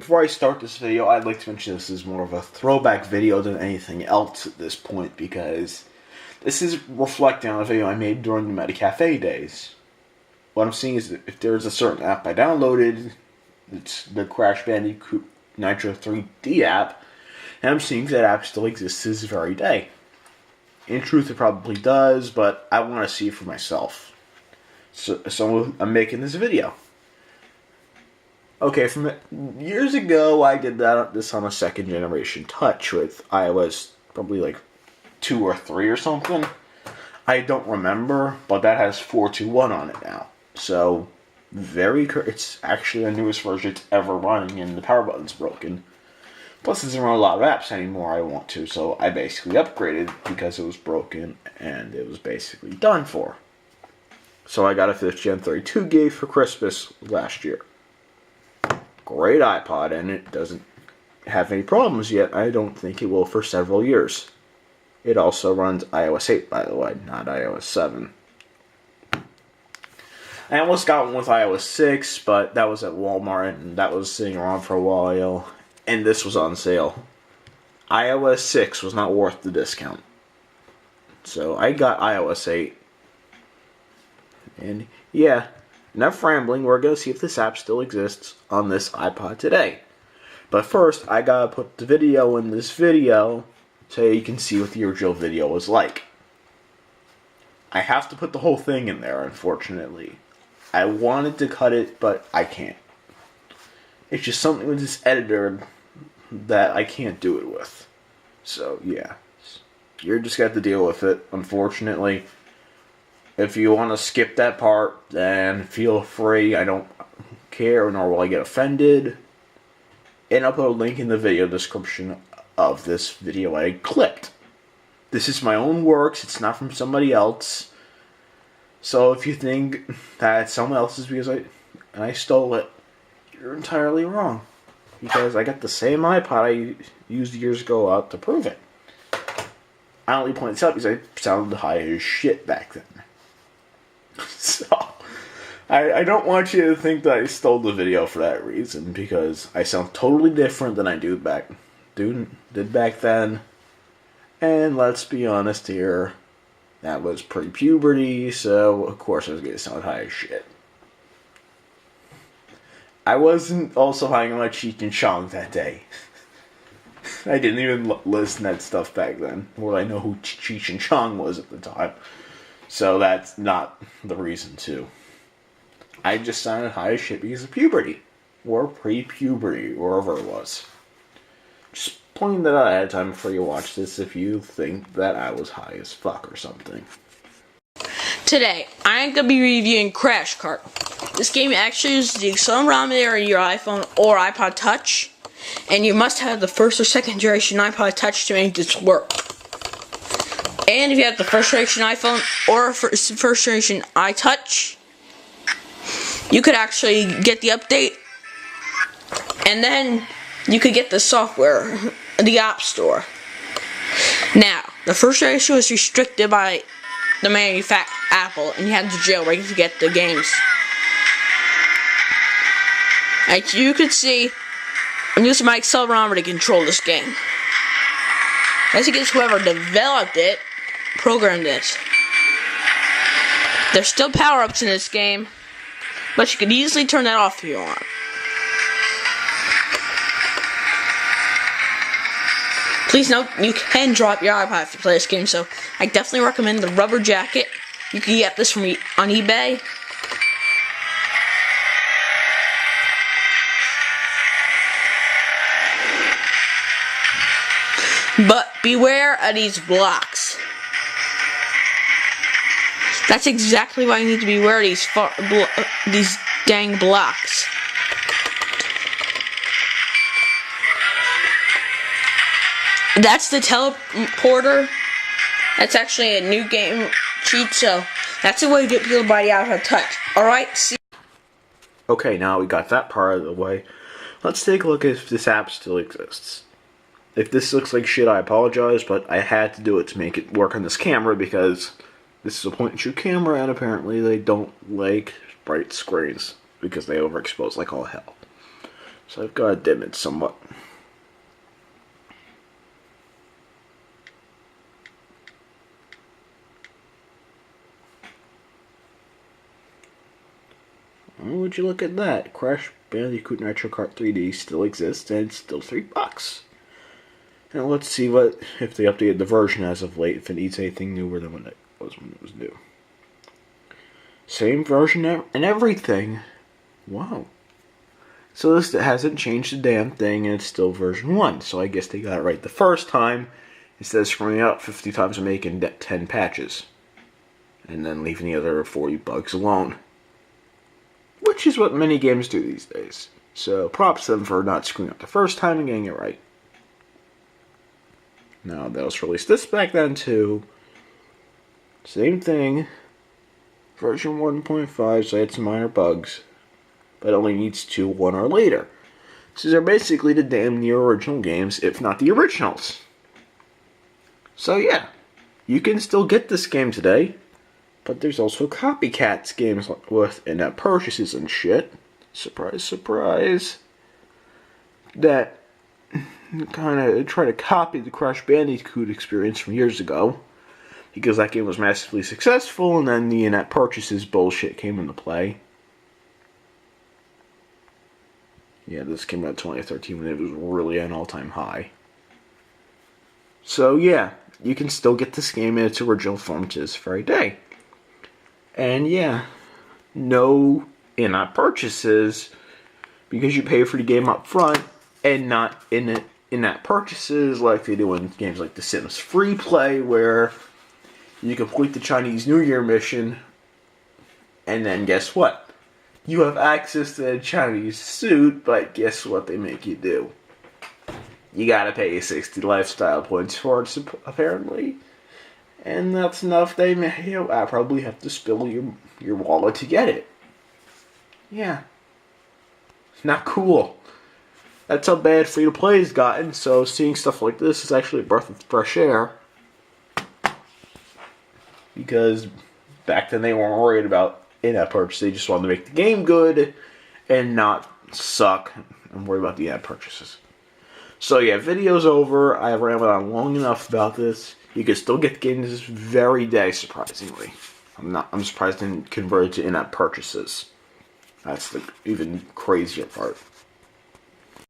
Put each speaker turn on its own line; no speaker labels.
before I start this video, I'd like to mention this is more of a throwback video than anything else at this point, because this is reflecting on a video I made during the Medicafe days. What I'm seeing is that if there's a certain app I downloaded, it's the Crash Bandicoot Nitro 3D app, and I'm seeing that app still exists this very day. In truth, it probably does, but I want to see it for myself. So I'm making this video. Okay, from years ago, I did this on a second generation touch with iOS, probably like 2 or 3 or something. I don't remember, but that has 4.2.1 on it now. So, it's actually the newest version it's ever running, and the power button's broken. Plus, it doesn't run a lot of apps anymore I want to, so I basically upgraded because it was broken, and it was basically done for. So I got a 5th Gen 32 gig for Christmas last year. Great iPod, and it doesn't have any problems yet. I don't think it will for several years. It also runs iOS 8, by the way, not iOS 7. I almost got one with iOS 6, but that was at Walmart, and that was sitting around for a while, and this was on sale. iOS 6 was not worth the discount. So I got iOS 8. And yeah, enough rambling, we're going to see if this app still exists on this iPod today. But first, I gotta put the video in this video so you can see what the original video was like. I have to put the whole thing in there, unfortunately. I wanted to cut it, but I can't. It's just something with this editor that I can't do it with. So, yeah. You're just got to deal with it, unfortunately. If you want to skip that part, then feel free. I don't care, nor will I get offended. And I'll put a link in the video description of this video I clipped. This is my own works. It's not from somebody else. So if you think that it's someone else's because I stole it, you're entirely wrong. Because I got the same iPod I used years ago out to prove it. I only point this out because I sounded high as shit back then. So, I don't want you to think that I stole the video for that reason, because I sound totally different than I did back then. And let's be honest here, that was pre-puberty, so of course I was going to sound high as shit. I wasn't also high on my Cheech and Chong that day. I didn't even listen to that stuff back then, or I know who Cheech and Chong was at the time. So that's not the reason to. I just sounded high as shit because of puberty. Or pre-puberty, wherever it was. Just pointing that out ahead of time before you watch this if you think that I was high as fuck or something.
Today, I'm going to be reviewing Crash Kart. This game actually uses the accelerometer in your iPhone or iPod Touch. And you must have the first or second generation iPod Touch to make this work. And if you have the first generation iPhone or first generation iTouch, you could actually get the update, and then you could get the software, the App Store. Now, the first generation was restricted by the manufacturer, Apple, and you had to jailbreak to get the games. As you could see, I'm using my accelerometer to control this game. As you guess, whoever developed it, programmed it. There's still power-ups in this game, but you could easily turn that off if you want. Please note, you can drop your iPod if you play this game, so I definitely recommend the rubber jacket. You can get this from on eBay. But beware of these blocks. That's exactly why you need to beware of these dang blocks. That's the teleporter. That's actually a new game cheat, so that's the way to get people to buy the iPod Touch. Alright, see.
Okay, now we got that part of the way. Let's take a look at if this app still exists. If this looks like shit, I apologize, but I had to do it to make it work on this camera because this is a point-and-shoot camera, and apparently they don't like bright screens because they overexpose like all hell. So I've got to dim it somewhat. Oh, would you look at that? Crash Bandicoot Nitro Kart 3D still exists, and it's still $3. And let's see what if they updated the version as of late, if it needs anything newer than when it was new. Same version and everything. Wow. So this hasn't changed a damn thing, and it's still version 1. So I guess they got it right the first time, instead of screwing up 50 times and making 10 patches. And then leaving the other 40 bugs alone. Which is what many games do these days. So props to them for not screwing up the first time and getting it right. Now, they also released this back then too. Same thing. Version 1.5, so I had some minor bugs. But only needs 2.1 or later. So they're basically the damn near original games, if not the originals. So yeah, you can still get this game today. But there's also copycats games with in-app purchases and shit. Surprise, surprise. That kind of try to copy the Crash Bandicoot experience from years ago. Because that game was massively successful, and then the in-app purchases bullshit came into play. Yeah, this came out in 2013 when it was really an all-time high. So yeah, you can still get this game in its original form to this very day. And yeah, no in-app purchases because you pay for the game up front and not in-app purchases like they do in games like The Sims Free Play, where you complete the Chinese New Year mission and then guess what? You have access to the Chinese suit, but guess what they make you do? You gotta pay 60 lifestyle points for it, apparently. And that's enough. I probably have to spill your wallet to get it. Yeah. Not cool. That's how bad free-to-play has gotten, so seeing stuff like this is actually a breath of fresh air. Because back then they weren't worried about in-app purchases. They just wanted to make the game good and not suck and worry about the in-app purchases. So yeah, video's over. I rambled on long enough about this. You can still get the game this very day, surprisingly. I'm surprised it didn't convert it to in-app purchases. That's the even crazier part.